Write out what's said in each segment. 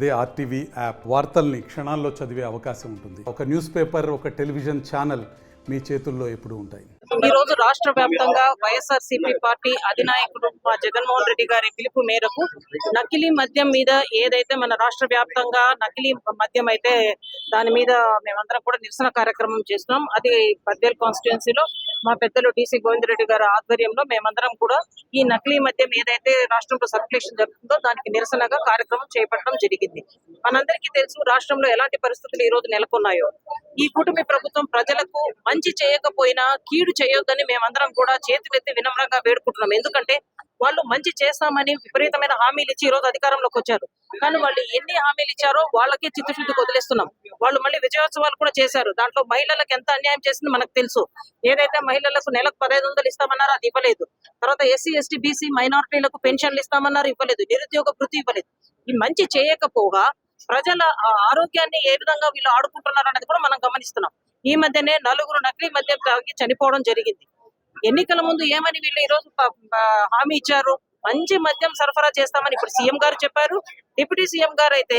అదే RTV app వార్తల్ని క్షణాల్లో చదివే అవకాశం ఉంటుంది. ఒక న్యూస్ పేపర్, ఒక టెలివిజన్ ఛానల్ మీ చేతుల్లో ఎప్పుడూ ఉంటాయి. ఈ రోజు రాష్ట్ర వ్యాప్తంగా వైఎస్ఆర్సీపీ పార్టీ అధినాయకుడు జగన్మోహన్ రెడ్డి గారి పిలుపు మేరకు నకిలీ మద్యం మీద ఏదైతే మన రాష్ట్ర వ్యాప్తంగా నకిలీ మద్యం అయితే దాని మీద మేమందరం కూడా నిరసన కార్యక్రమం చేస్తున్నాం. అది బద్వేల్ కాన్స్టిట్యున్సీలో మా పెద్దలు డీసీ గోవిందరెడ్డి గారి ఆధ్వర్యంలో మేమందరం కూడా ఈ నకిలీ మద్యం ఏదైతే రాష్ట్రంలో సర్క్యులేషన్ జరుగుతుందో దానికి నిరసనగా కార్యక్రమం చేపట్టడం జరిగింది. మనందరికీ తెలుసు రాష్ట్రంలో ఎలాంటి పరిస్థితులు ఈ రోజు నెలకొన్నాయో. ఈ కూటమి ప్రభుత్వం ప్రజలకు మంచి చేయకపోయినా కీడు చేయొద్దని మేమందరం కూడా చేతులెత్తి వినమ్రంగా వేడుకుంటున్నాం. ఎందుకంటే వాళ్ళు మంచి చేస్తామని విపరీతమైన హామీలు ఇచ్చి ఈ రోజు అధికారంలోకి వచ్చారు. కానీ వాళ్ళు ఎన్ని హామీలు ఇచ్చారో వాళ్ళకే చిత్తశుద్ధి వదిలేస్తున్నాం. వాళ్ళు మళ్ళీ విజయోత్సవాలు కూడా చేశారు. దాంట్లో మహిళలకు ఎంత అన్యాయం చేసింది మనకు తెలుసు. ఏదైతే మహిళలకు నెలకు 1500 ఇస్తామన్నారో అది ఇవ్వలేదు. తర్వాత ఎస్సీ ఎస్టీ బీసీ మైనారిటీలకు పెన్షన్లు ఇస్తామన్నారు, ఇవ్వలేదు. నిరుద్యోగ భృతి ఇవ్వలేదు. ఈ మంచి చేయకపోగా ప్రజల ఆరోగ్యాన్ని ఏ విధంగా వీళ్ళు ఆడుకుంటున్నారు అనేది కూడా మనం గమనిస్తున్నాం. ఈ మధ్యనే 4 నకిలీ మద్యం తాగి చనిపోవడం జరిగింది. ఎన్నికల ముందు ఏమని వీళ్ళు ఈ రోజు హామీ ఇచ్చారు, మంచి మద్యం సరఫరా చేస్తామని ఇప్పుడు సీఎం గారు చెప్పారు. డిప్యూటీ సీఎం గారు అయితే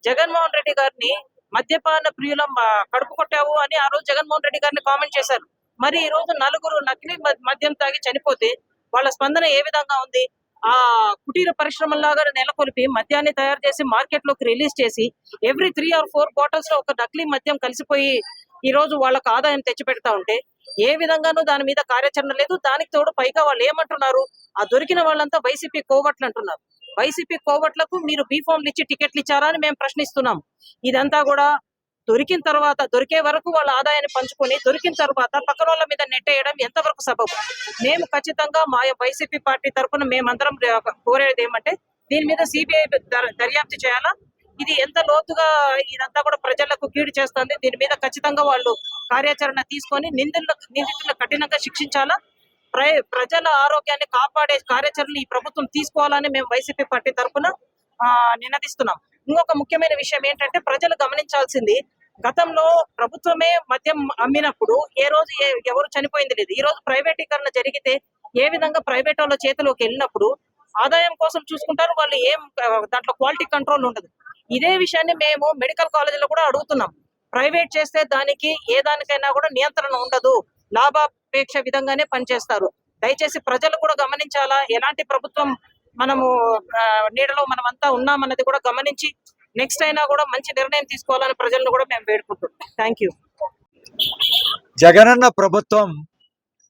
జగన్మోహన్ రెడ్డి గారిని మద్యపాన ప్రియుల కడుపు కొట్టావు అని ఆ రోజు జగన్మోహన్ రెడ్డి గారిని కామెంట్ చేశారు. మరి ఈ రోజు 4 నకిలీ మద్యం తాగి చనిపోతే వాళ్ళ స్పందన ఏ విధంగా ఉంది? ఆ కుటీర పరిశ్రమలాగా నెలకొల్పి మద్యాన్ని తయారు చేసి మార్కెట్ లోకి రిలీజ్ చేసి ఎవ్రీ 3 or 4 బాటిల్స్ లో ఒక నకిలీ మద్యం కలిసిపోయి ఈ రోజు వాళ్ళకు ఆదాయం తెచ్చిపెడతా ఉంటే ఏ విధంగానూ దాని మీద కార్యాచరణ లేదు. దానికి తోడు పైగా వాళ్ళు ఏమంటున్నారు, ఆ దొరికిన వాళ్ళంతా వైసీపీ కోవట్లు అంటున్నారు. వైసీపీ కోవట్లకు మీరు బీఫామ్లు ఇచ్చి టికెట్లు ఇచ్చారా అని మేము ప్రశ్నిస్తున్నాం. ఇదంతా కూడా దొరికిన తర్వాత దొరికే వరకు వాళ్ళ ఆదాయాన్ని పంచుకొని దొరికిన తర్వాత పక్కన వాళ్ళ మీద నెట్టేయడం ఎంతవరకు సబబు? మేము ఖచ్చితంగా మా వైసీపీ పార్టీ తరఫున మేమందరం కోరేది ఏమంటే దీని మీద సిబిఐ దర్యాప్తు చేయాలా. ఇది ఎంత లోతుగా ఇదంతా కూడా ప్రజలకు కీడు చేస్తుంది. దీని మీద ఖచ్చితంగా వాళ్ళు కార్యాచరణ తీసుకొని నిందితులను కఠినంగా శిక్షించాలా. ప్రజల ఆరోగ్యాన్ని కాపాడే కార్యాచరణ ఈ ప్రభుత్వం తీసుకోవాలని మేము వైసీపీ పార్టీ తరఫున నినదిస్తున్నాం. ఇంకొక ముఖ్యమైన విషయం ఏంటంటే ప్రజలు గమనించాల్సింది, గతంలో ప్రభుత్వమే మద్యం అమ్మినప్పుడు ఏ రోజు ఎవరు చనిపోయింది లేదు. ఈ రోజు ప్రైవేటీకరణ జరిగితే ఏ విధంగా ప్రైవేట్ వాళ్ళ చేతిలోకి వెళ్ళినప్పుడు ఆదాయం కోసం చూసుకుంటారు వాళ్ళు, ఏం దాంట్లో క్వాలిటీ కంట్రోల్ ఉండదు. ఇదే విషయాన్ని మేము మెడికల్ కాలేజీలో కూడా అడుగుతున్నాం. ప్రైవేట్ చేస్తే దానికి ఏ దానికైనా కూడా నియంత్రణ ఉండదు, లాభాపేక్ష విధంగానే పనిచేస్తారు. దయచేసి ప్రజలు కూడా గమనించాలా. ఎలాంటి ప్రభుత్వం మనము నీడలో మనమంతా ఉన్నామన్నది కూడా గమనించి నెక్స్ట్ అయినా కూడా మంచి నిర్ణయం తీసుకోవాలని ప్రజలను కూడా మేము వేడుకుంటున్నాం. Thank you. జగనన్న ప్రభుత్వం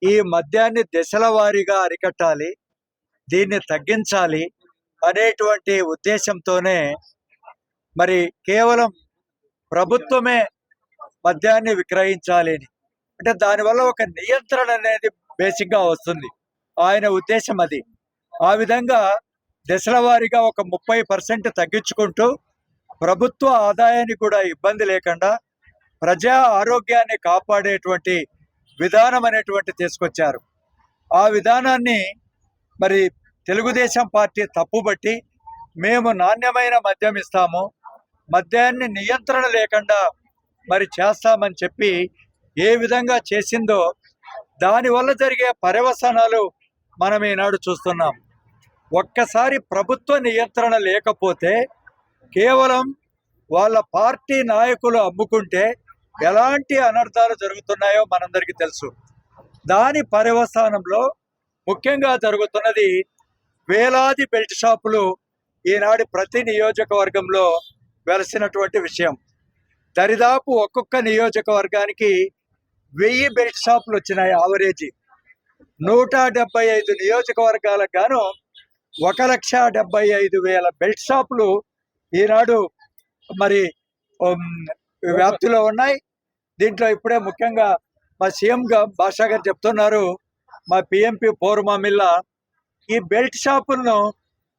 ఈ మద్యాన్ని దశల వారీగా అరికట్టాలి, దీన్ని తగ్గించాలి అనేటువంటి ఉద్దేశంతోనే మరి కేవలం ప్రభుత్వమే మద్యాన్ని విక్రయించాలి అని, అంటే దానివల్ల ఒక నియంత్రణ అనేది బేసిక్గా వస్తుంది. ఆయన ఉద్దేశం అది. ఆ విధంగా దశల వారీగా ఒక 30% తగ్గించుకుంటూ ప్రభుత్వ ఆదాయాన్ని కూడా ఇబ్బంది లేకుండా ప్రజా ఆరోగ్యాన్ని కాపాడేటువంటి విధానం అనేటువంటి తీసుకొచ్చారు. ఆ విధానాన్ని మరి తెలుగుదేశం పార్టీ తప్పుబట్టి మేము నాణ్యమైన మద్యం ఇస్తాము, మద్యాన్ని నియంత్రణ లేకుండా మరి చేస్తామని చెప్పి ఏ విధంగా చేసిందో దానివల్ల జరిగే పర్యవసానాలు మనం ఈనాడు చూస్తున్నాం. ఒక్కసారి ప్రభుత్వ నియంత్రణ లేకపోతే కేవలం వాళ్ళ పార్టీ నాయకులు అమ్ముకుంటే ఎలాంటి అనర్థాలు జరుగుతున్నాయో మనందరికీ తెలుసు. దాని పర్యవసానంలో ముఖ్యంగా జరుగుతున్నది వేలాది బెల్ట్ షాపులు ఈనాడు ప్రతి నియోజకవర్గంలో వెలసినటువంటి విషయం. దరిదాపు ఒక్కొక్క నియోజకవర్గానికి 1000 బెల్ట్ షాపులు వచ్చినాయి. ఆవరేజీ 175 నియోజకవర్గాలకు గాను 1,75,000 బెల్ట్ షాపులు ఈనాడు మరి వ్యాప్తిలో ఉన్నాయి. దీంట్లో ఇప్పుడే ముఖ్యంగా మా సీఎం భాషా గారు చెప్తున్నారు, మా పిఎంపి పౌర్మామిల్ల ఈ బెల్ట్ షాపులను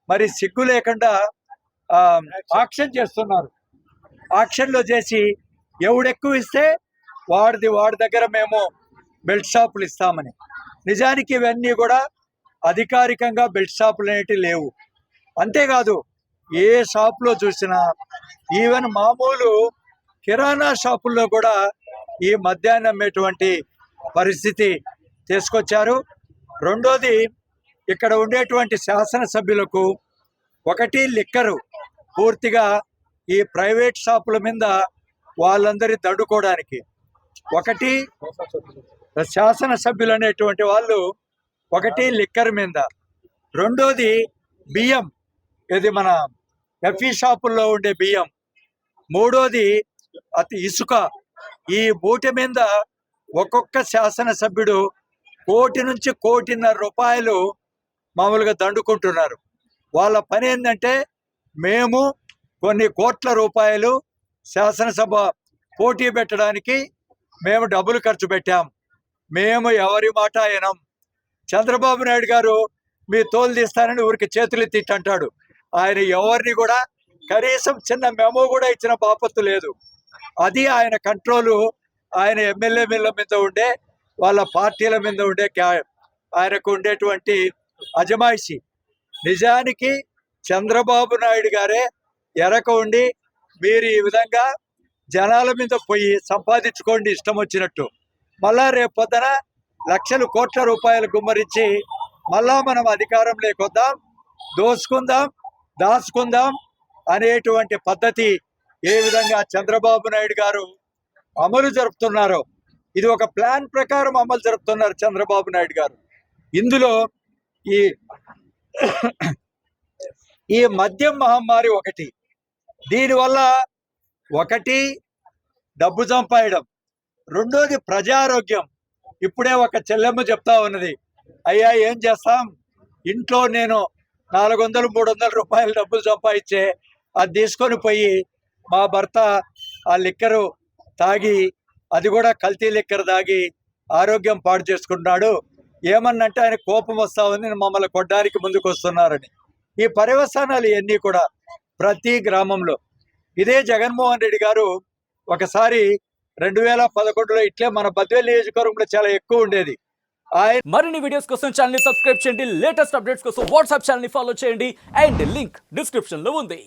మరి సిగ్గు లేకుండా ఆక్షన్ చేస్తున్నారు. ఆక్షన్లో చేసి ఎవడెక్కువ ఇస్తే వాడి దగ్గర మేము బెల్ట్ షాపులు ఇస్తామని. నిజానికి ఇవన్నీ కూడా అధికారికంగా బెల్ట్ షాపులు అనేటివి లేవు. అంతేకాదు ఏ షాపులో చూసినా ఈవెన్ మామూలు కిరాణా షాపుల్లో కూడా ఈ మద్యాన్ని అమ్మేటువంటి పరిస్థితి తీసుకొచ్చారు. రెండోది, ఇక్కడ ఉండేటువంటి శాసనసభ్యులకు ఒకటి లిక్కరు పూర్తిగా ఈ ప్రైవేట్ షాపుల మీద వాళ్ళందరి దండుకోవడానికి. ఒకటి శాసనసభ్యులు అనేటువంటి వాళ్ళు, ఒకటి లిక్కర్ మీద, రెండోది బియ్యం, ఇది మన ఎఫ్ఈ షాపుల్లో ఉండే బియ్యం, మూడోది ఇసుక. ఈ మూటి మీద ఒక్కొక్క శాసనసభ్యుడు 1 కోటి నుంచి 1.5 కోటి రూపాయలు మామూలుగా దండుకుంటున్నారు. వాళ్ళ పని ఏంటంటే, మేము కొన్ని కోట్ల రూపాయలు శాసనసభ పోటీ పెట్టడానికి మేము డబ్బులు ఖర్చు పెట్టాం, మేము ఎవరి మాట వినం. చంద్రబాబు నాయుడు గారు మీ తోలు తీస్తానని ఊరికి చేతులు తిట్టంటాడు. ఆయన ఎవరిని కూడా కనీసం చిన్న మెమో కూడా ఇచ్చిన బాపత్తు లేదు. అది ఆయన కంట్రోలు. ఆయన ఎమ్మెల్యేల మీద ఉండే, వాళ్ళ పార్టీల మీద ఉండే ఆయనకు ఉండేటువంటి అజమాయిషి. నిజానికి చంద్రబాబు నాయుడు గారే ఎరక ఉండి, మీరు ఈ విధంగా జనాల మీద పోయి సంపాదించుకోండి ఇష్టం వచ్చినట్టు, మళ్ళా రేపు పొద్దున లక్షల కోట్ల రూపాయలు గుమ్మరించి మళ్ళా మనం అధికారం లేకొద్దాం, దోసుకుందాం, దాచుకుందాం అనేటువంటి పద్ధతి ఏ విధంగా చంద్రబాబు నాయుడు గారు అమలు జరుపుతున్నారో, ఇది ఒక ప్లాన్ ప్రకారం అమలు జరుపుతున్నారు చంద్రబాబు నాయుడు గారు. ఇందులో ఈ మద్యం మహమ్మారి ఒకటి. దీనివల్ల ఒకటి డబ్బు సంపాయడం, రెండోది ప్రజారోగ్యం. ఇప్పుడే ఒక చెల్లెమ్మ చెప్తా ఉన్నది, అయ్యా ఏం చేస్తాం, ఇంట్లో నేను 400-300 రూపాయలు డబ్బులు సంపాదించే అది తీసుకొని పోయి మా భర్త ఆ లిక్కరు తాగి, అది కూడా కల్తీ లిక్కర్ తాగి ఆరోగ్యం పాడు చేసుకుంటున్నాడు, ఏమన్నంటే ఆయన కోపం వస్తా ఉంది, మమ్మల్ని కొట్టడానికి ముందుకు వస్తున్నారని. ఈ పర్యవసానాలు ఇవన్నీ కూడా ప్రతి గ్రామంలో. ఇదే జగన్మోహన్ రెడ్డి గారు ఒకసారి 2011లో ఇట్లే మన బద్వేలు నియోజకవర్గంలో చాలా ఎక్కువ ఉండేది. మరిన్ని వీడియోస్ కోసం ఛానల్ ని సబ్స్క్రైబ్ చేయండి, లేటెస్ట్ అప్డేట్స్ కోసం వాట్సాప్ ఛానల్ ని ఫాలో చేయండి, అండ్ లింక్ డిస్క్రిప్షన్ లో ఉంది.